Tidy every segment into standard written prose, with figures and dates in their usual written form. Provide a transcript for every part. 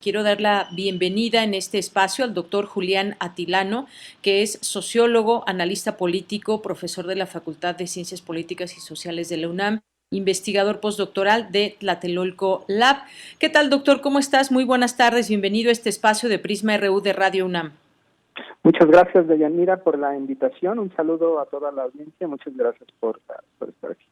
quiero dar la bienvenida en este espacio al doctor Julián Atilano, que es sociólogo, analista político, profesor de la Facultad de Ciencias Políticas y Sociales de la UNAM, investigador postdoctoral de Tlatelolco Lab. ¿Qué tal, doctor? ¿Cómo estás? Muy buenas tardes. Bienvenido a este espacio de Prisma RU de Radio UNAM. Muchas gracias, Deyanira, por la invitación. Un saludo a toda la audiencia. Muchas gracias por estar aquí.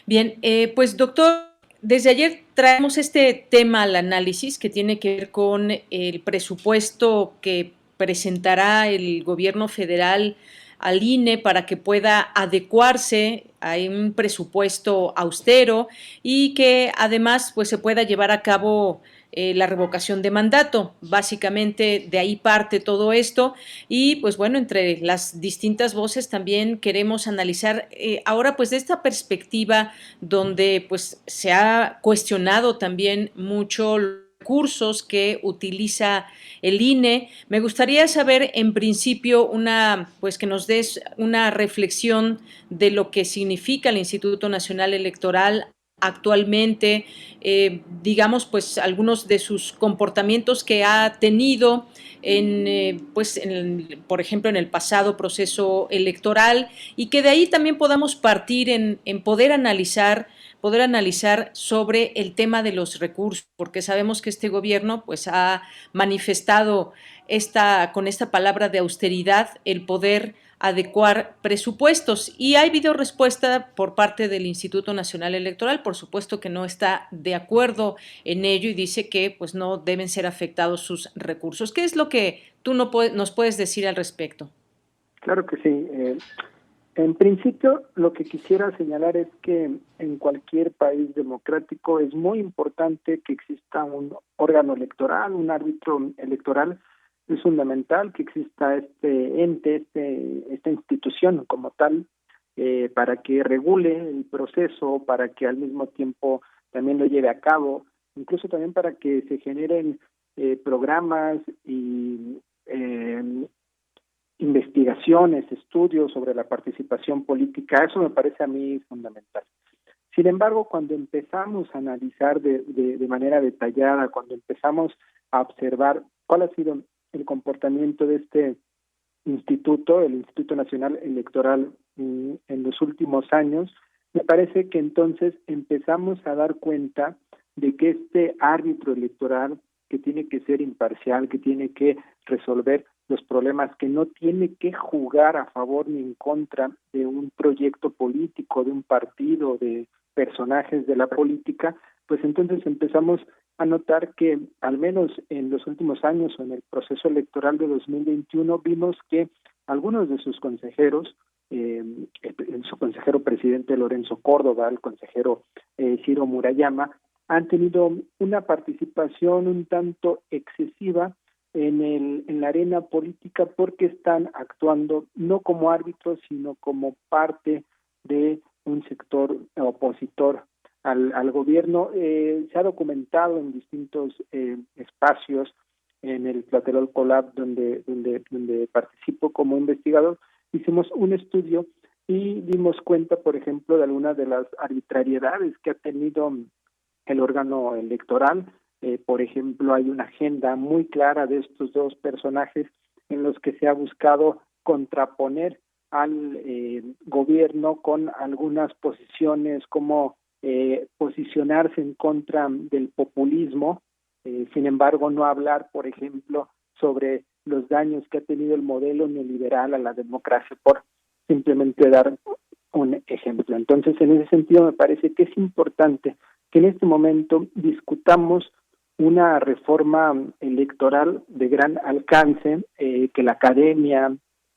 Bien, pues doctor, desde ayer traemos este tema al análisis que tiene que ver con el presupuesto que presentará el gobierno federal al INE para que pueda adecuarse a un presupuesto austero y que además pues se pueda llevar a cabo la revocación de mandato. Básicamente de ahí parte todo esto y pues bueno, entre las distintas voces también queremos analizar ahora pues de esta perspectiva donde pues se ha cuestionado también mucho recursos que utiliza el INE. Me gustaría saber en principio pues que nos des una reflexión de lo que significa el Instituto Nacional Electoral actualmente, digamos, pues algunos de sus comportamientos que ha tenido por ejemplo, en el pasado proceso electoral y que de ahí también podamos partir en poder analizar sobre el tema de los recursos, porque sabemos que este gobierno pues ha manifestado con esta palabra de austeridad el poder adecuar presupuestos y ha habido respuesta por parte del Instituto Nacional Electoral, por supuesto que no está de acuerdo en ello y dice que pues no deben ser afectados sus recursos. ¿Qué es lo que tú nos puedes decir al respecto? Claro que sí. En principio, lo que quisiera señalar es que en cualquier país democrático es muy importante que exista un órgano electoral, un árbitro electoral. Es fundamental que exista este ente, esta institución como tal, para que regule el proceso, para que al mismo tiempo también lo lleve a cabo, incluso también para que se generen programas y investigaciones, estudios sobre la participación política. Eso me parece a mí fundamental. Sin embargo, cuando empezamos a analizar de manera detallada, cuando empezamos a observar cuál ha sido el comportamiento de este instituto, el Instituto Nacional Electoral, en los últimos años, me parece que entonces empezamos a dar cuenta de que este árbitro electoral, que tiene que ser imparcial, que tiene que resolver los problemas, que no tiene que jugar a favor ni en contra de un proyecto político, de un partido, de personajes de la política, pues entonces empezamos a notar que al menos en los últimos años o en el proceso electoral de 2021 vimos que algunos de sus consejeros, su consejero presidente Lorenzo Córdoba, el consejero Ciro Murayama, han tenido una participación un tanto excesiva en la arena política porque están actuando no como árbitros, sino como parte de un sector opositor al gobierno. Se ha documentado en distintos espacios, en el Tlatelolco Lab, donde participo como investigador. Hicimos un estudio y dimos cuenta, por ejemplo, de algunas de las arbitrariedades que ha tenido el órgano electoral. Por ejemplo, hay una agenda muy clara de estos dos personajes en los que se ha buscado contraponer al gobierno con algunas posiciones como posicionarse en contra del populismo, sin embargo no hablar, por ejemplo, sobre los daños que ha tenido el modelo neoliberal a la democracia, por simplemente dar un ejemplo. Entonces, en ese sentido, me parece que es importante que en este momento discutamos una reforma electoral de gran alcance, que la academia,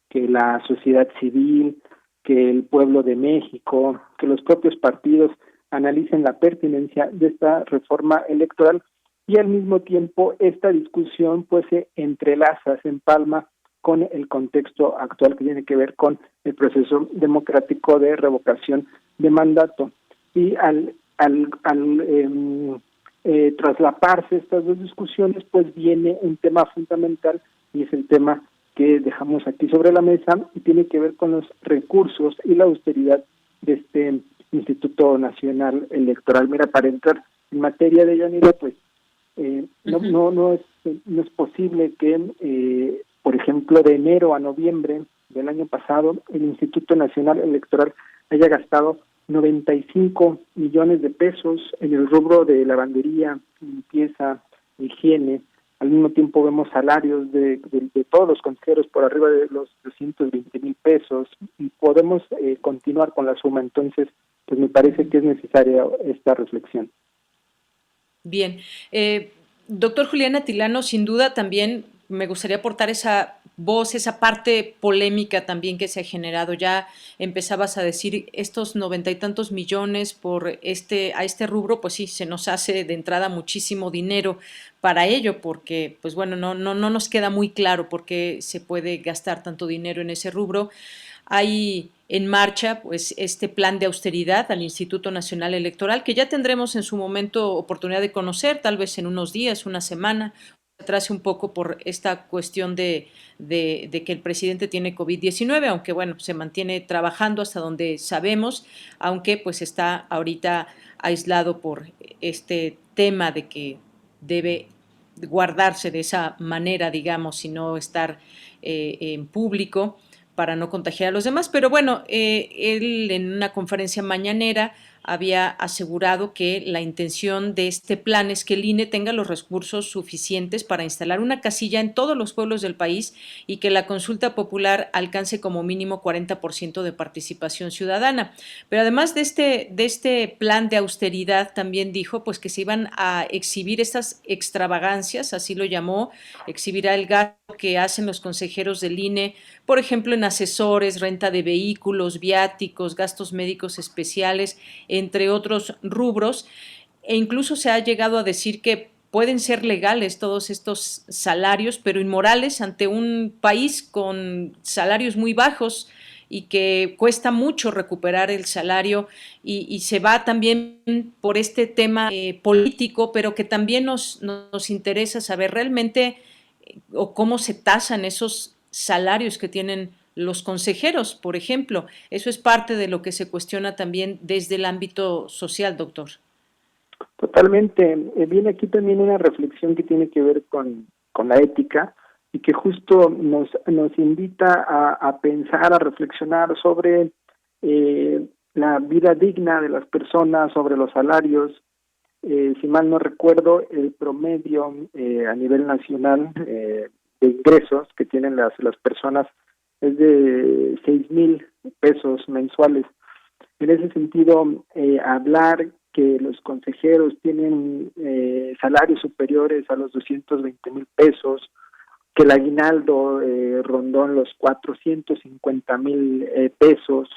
que la sociedad civil, que el pueblo de México, que los propios partidos analicen la pertinencia de esta reforma electoral y al mismo tiempo esta discusión pues se entrelaza, se empalma con el contexto actual que tiene que ver con el proceso democrático de revocación de mandato. Y al traslaparse estas dos discusiones, pues viene un tema fundamental y es el tema que dejamos aquí sobre la mesa y tiene que ver con los recursos y la austeridad de este Instituto Nacional Electoral. Mira, para entrar en materia de Yanira, pues Ujú. No es posible que, por ejemplo, de enero a noviembre del año pasado, el Instituto Nacional Electoral haya gastado 95 millones de pesos en el rubro de lavandería, limpieza, higiene. Al mismo tiempo vemos salarios de todos los consejeros por arriba de los 220,000 pesos y podemos continuar con la suma. Entonces, pues me parece Ujú. que es necesaria esta reflexión. Bien. Doctor Julián Atilano, sin duda también me gustaría aportar esa voz, esa parte polémica también que se ha generado. Ya empezabas a decir estos 90 y tantos millones por a este rubro, pues sí, se nos hace de entrada muchísimo dinero para ello, porque, pues bueno, no nos queda muy claro por qué se puede gastar tanto dinero en ese rubro. Hay en marcha pues este plan de austeridad al Instituto Nacional Electoral, que ya tendremos en su momento oportunidad de conocer, tal vez en unos días, una semana, atrase un poco por esta cuestión de que el presidente tiene COVID-19, aunque bueno, se mantiene trabajando hasta donde sabemos, aunque pues está ahorita aislado por este tema de que debe guardarse de esa manera, digamos, y no estar en público para no contagiar a los demás. Pero bueno, él en una conferencia mañanera había asegurado que la intención de este plan es que el INE tenga los recursos suficientes para instalar una casilla en todos los pueblos del país y que la consulta popular alcance como mínimo 40% de participación ciudadana. Pero además de este plan de austeridad, también dijo pues que se iban a exhibir estas extravagancias, así lo llamó, exhibirá el gasto que hacen los consejeros del INE, por ejemplo, en asesores, renta de vehículos, viáticos, gastos médicos especiales, entre otros rubros, e incluso se ha llegado a decir que pueden ser legales todos estos salarios, pero inmorales ante un país con salarios muy bajos y que cuesta mucho recuperar el salario y se va también por este tema político, pero que también nos interesa saber realmente o cómo se tasan esos salarios que tienen los consejeros, por ejemplo. Eso es parte de lo que se cuestiona también desde el ámbito social, doctor. Totalmente. Viene aquí también una reflexión que tiene que ver con la ética y que justo nos invita a pensar, a reflexionar sobre la vida digna de las personas, sobre los salarios. Si mal no recuerdo, el promedio a nivel nacional de ingresos que tienen las personas es de 6,000 pesos mensuales. En ese sentido, hablar que los consejeros tienen salarios superiores a los 220,000 pesos, que el aguinaldo rondó en los 450,000 pesos,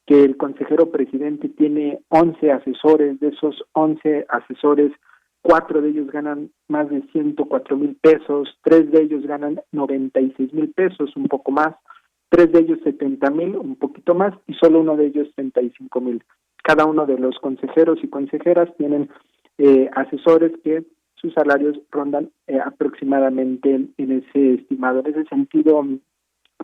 que el consejero presidente tiene 11 asesores, de esos 11 asesores, 4 de ellos ganan más de 104,000 pesos, 3 de ellos ganan 96,000 pesos, un poco más, 3 de ellos 70,000, un poquito más, y solo uno de ellos 35,000. Cada uno de los consejeros y consejeras tienen asesores que sus salarios rondan aproximadamente en ese estimado. En ese sentido,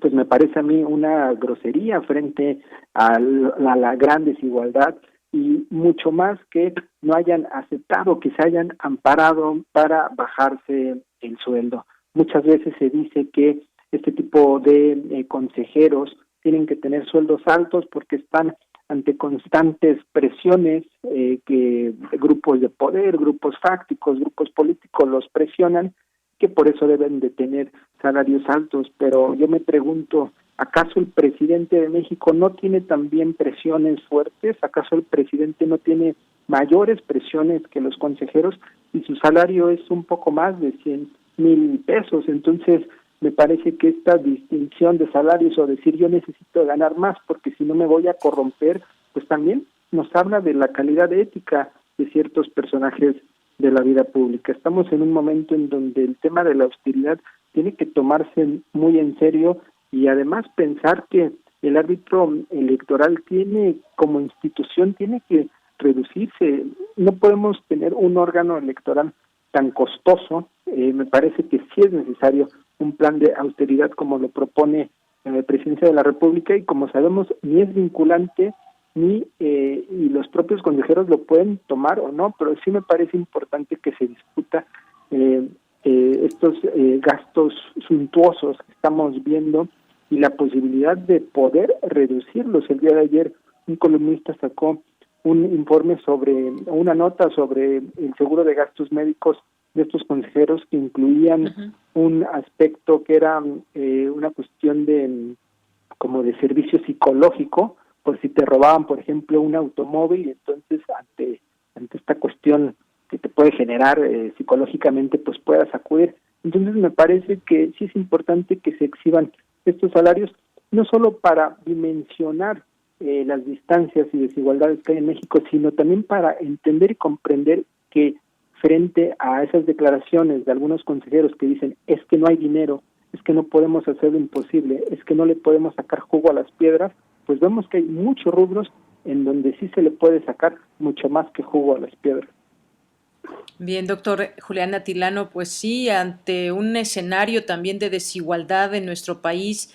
pues me parece a mí una grosería frente a la gran desigualdad y mucho más que no hayan aceptado, que se hayan amparado para bajarse el sueldo. Muchas veces se dice que este tipo de consejeros tienen que tener sueldos altos porque están ante constantes presiones que grupos de poder, grupos fácticos, grupos políticos los presionan, que por eso deben de tener salarios altos. Pero yo me pregunto, ¿acaso el presidente de México no tiene también presiones fuertes? ¿Acaso el presidente no tiene mayores presiones que los consejeros y su salario es un poco más de 100,000 pesos? Entonces, me parece que esta distinción de salarios o decir yo necesito ganar más porque si no me voy a corromper, pues también nos habla de la calidad ética de ciertos personajes de la vida pública. Estamos en un momento en donde el tema de la austeridad tiene que tomarse muy en serio y además pensar que el árbitro electoral tiene, como institución, tiene que reducirse. No podemos tener un órgano electoral tan costoso. Me parece que sí es necesario un plan de austeridad como lo propone la Presidencia de la República y como sabemos ni es vinculante ni y los propios consejeros lo pueden tomar o no, pero sí me parece importante que se discuta estos gastos suntuosos que estamos viendo y la posibilidad de poder reducirlos. El día de ayer un columnista sacó un informe una nota sobre el seguro de gastos médicos de estos consejeros que incluían un aspecto que era una cuestión de como de servicio psicológico, por si te robaban, por ejemplo, un automóvil, entonces ante esta cuestión que te puede generar psicológicamente, pues puedas acudir. Entonces me parece que sí es importante que se exhiban estos salarios, no solo para dimensionar las distancias y desigualdades que hay en México, sino también para entender y comprender que frente a esas declaraciones de algunos consejeros que dicen es que no hay dinero, es que no podemos hacer lo imposible, es que no le podemos sacar jugo a las piedras, pues vemos que hay muchos rubros en donde sí se le puede sacar mucho más que jugo a las piedras. Bien, doctor Julián Atilano, pues sí, ante un escenario también de desigualdad en nuestro país,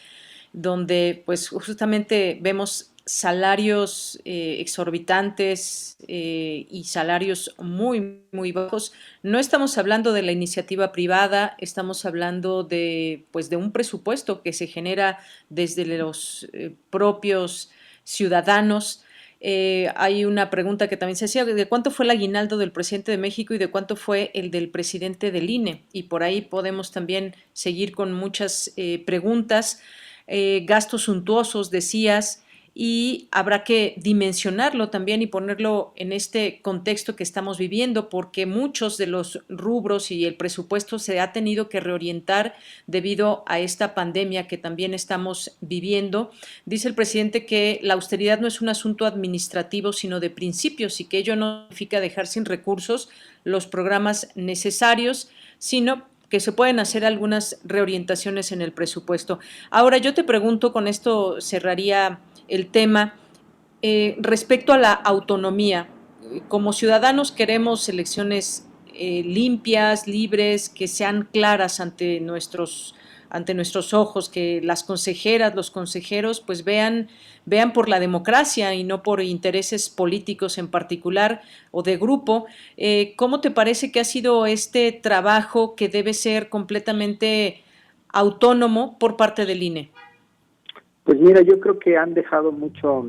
donde pues justamente vemos salarios exorbitantes y salarios muy, muy bajos. No estamos hablando de la iniciativa privada, estamos hablando de, pues, de un presupuesto que se genera desde los propios ciudadanos. Hay una pregunta que también se hacía, ¿de cuánto fue el aguinaldo del presidente de México y de cuánto fue el del presidente del INE? Y por ahí podemos también seguir con muchas preguntas. Gastos suntuosos, decías, y habrá que dimensionarlo también y ponerlo en este contexto que estamos viviendo, porque muchos de los rubros y el presupuesto se ha tenido que reorientar debido a esta pandemia que también estamos viviendo. Dice el presidente que la austeridad no es un asunto administrativo, sino de principios, y que ello no significa dejar sin recursos los programas necesarios, sino que se pueden hacer algunas reorientaciones en el presupuesto. Ahora, yo te pregunto, con esto cerraría el tema, respecto a la autonomía. Como ciudadanos queremos elecciones limpias, libres, que sean claras ante nuestros ojos, que las consejeras, los consejeros, pues vean por la democracia y no por intereses políticos en particular o de grupo. ¿Cómo te parece que ha sido este trabajo que debe ser completamente autónomo por parte del INE? Pues mira, yo creo que han dejado mucho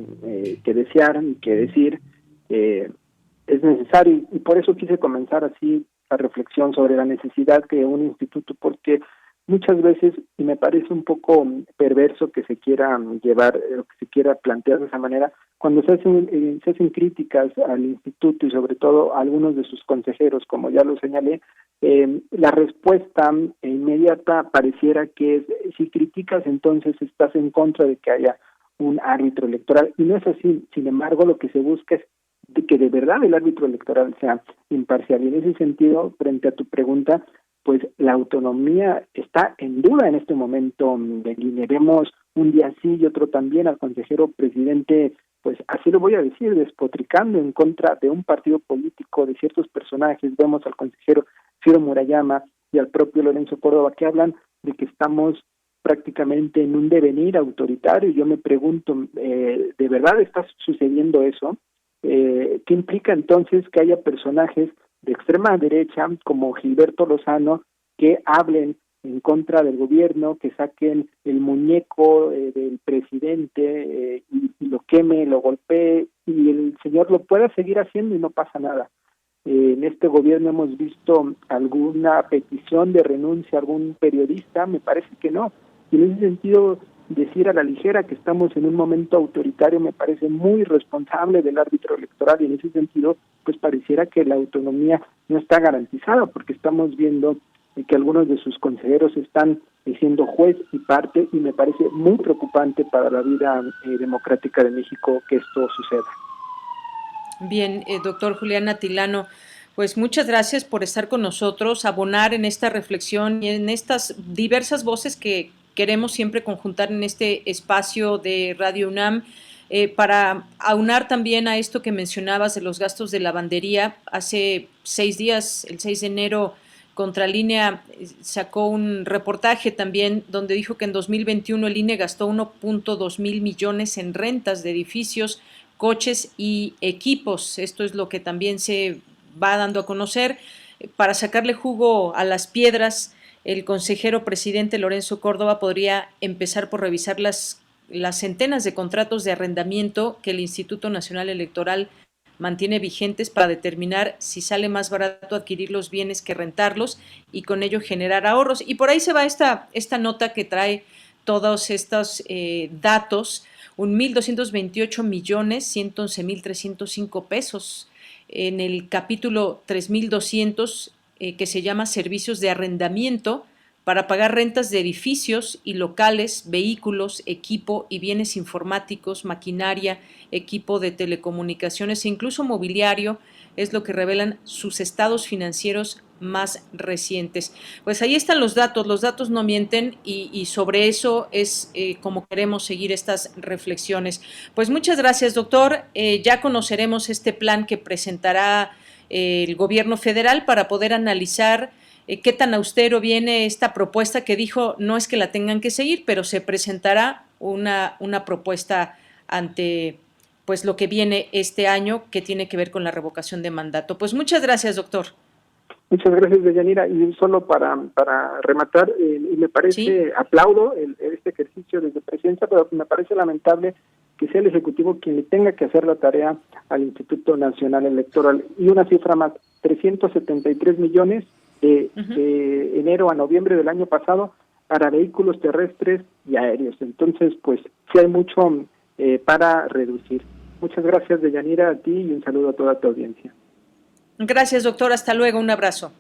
que desear y que decir. Es necesario y por eso quise comenzar así la reflexión sobre la necesidad de un instituto, porque muchas veces, y me parece un poco perverso que se quiera llevar, que se quiera plantear de esa manera, cuando se hacen críticas al instituto y sobre todo a algunos de sus consejeros, como ya lo señalé, la respuesta inmediata pareciera que es, si criticas entonces estás en contra de que haya un árbitro electoral, y no es así. Sin embargo, lo que se busca es de que de verdad el árbitro electoral sea imparcial. Y en ese sentido, frente a tu pregunta, pues la autonomía está en duda en este momento del INE. Vemos un día sí y otro también al consejero presidente, pues así lo voy a decir, despotricando en contra de un partido político, de ciertos personajes. Vemos al consejero Ciro Murayama y al propio Lorenzo Córdoba que hablan de que estamos prácticamente en un devenir autoritario. Yo me pregunto, ¿de verdad está sucediendo eso? ¿Qué implica entonces que haya personajes de extrema derecha como Gilberto Lozano que hablen en contra del gobierno, que saquen el muñeco del presidente y lo queme, lo golpee, y el señor lo pueda seguir haciendo y no pasa nada? En este gobierno hemos visto alguna petición de renuncia a algún periodista, me parece que no. Y en ese sentido, decir a la ligera que estamos en un momento autoritario me parece muy irresponsable del árbitro electoral, y en ese sentido pues pareciera que la autonomía no está garantizada, porque estamos viendo que algunos de sus consejeros están siendo juez y parte, y me parece muy preocupante para la vida democrática de México que esto suceda. Bien, doctor Julián Atilano, pues muchas gracias por estar con nosotros, abonar en esta reflexión y en estas diversas voces que queremos siempre conjuntar en este espacio de Radio UNAM, para aunar también a esto que mencionabas de los gastos de lavandería. Hace 6 días, el 6 de enero, Contralínea sacó un reportaje también donde dijo que en 2021 el INE gastó 1.2 mil millones en rentas de edificios, coches y equipos. Esto es lo que también se va dando a conocer. para sacarle jugo a las piedras, el consejero presidente Lorenzo Córdoba podría empezar por revisar las centenas de contratos de arrendamiento que el Instituto Nacional Electoral mantiene vigentes para determinar si sale más barato adquirir los bienes que rentarlos y con ello generar ahorros. Y por ahí se va esta nota que trae todos estos datos, 1,228,111,305 pesos en el capítulo 3,200 que se llama Servicios de Arrendamiento para pagar rentas de edificios y locales, vehículos, equipo y bienes informáticos, maquinaria, equipo de telecomunicaciones e incluso mobiliario, es lo que revelan sus estados financieros más recientes. Pues ahí están los datos no mienten y sobre eso es como queremos seguir estas reflexiones. Pues muchas gracias, doctor. Ya conoceremos este plan que presentará el gobierno federal para poder analizar qué tan austero viene esta propuesta que dijo no es que la tengan que seguir, pero se presentará una propuesta ante pues lo que viene este año que tiene que ver con la revocación de mandato. Pues muchas gracias, doctor. Muchas gracias, Deyanira. Y solo para rematar, y me parece, ¿sí? Aplaudo este ejercicio desde presidencia, pero me parece lamentable que sea el Ejecutivo quien le tenga que hacer la tarea al Instituto Nacional Electoral. Y una cifra más, 373 millones de enero a noviembre del año pasado para vehículos terrestres y aéreos. Entonces, pues, sí hay mucho para reducir. Muchas gracias, Deyanira, a ti y un saludo a toda tu audiencia. Gracias, doctor. Hasta luego. Un abrazo.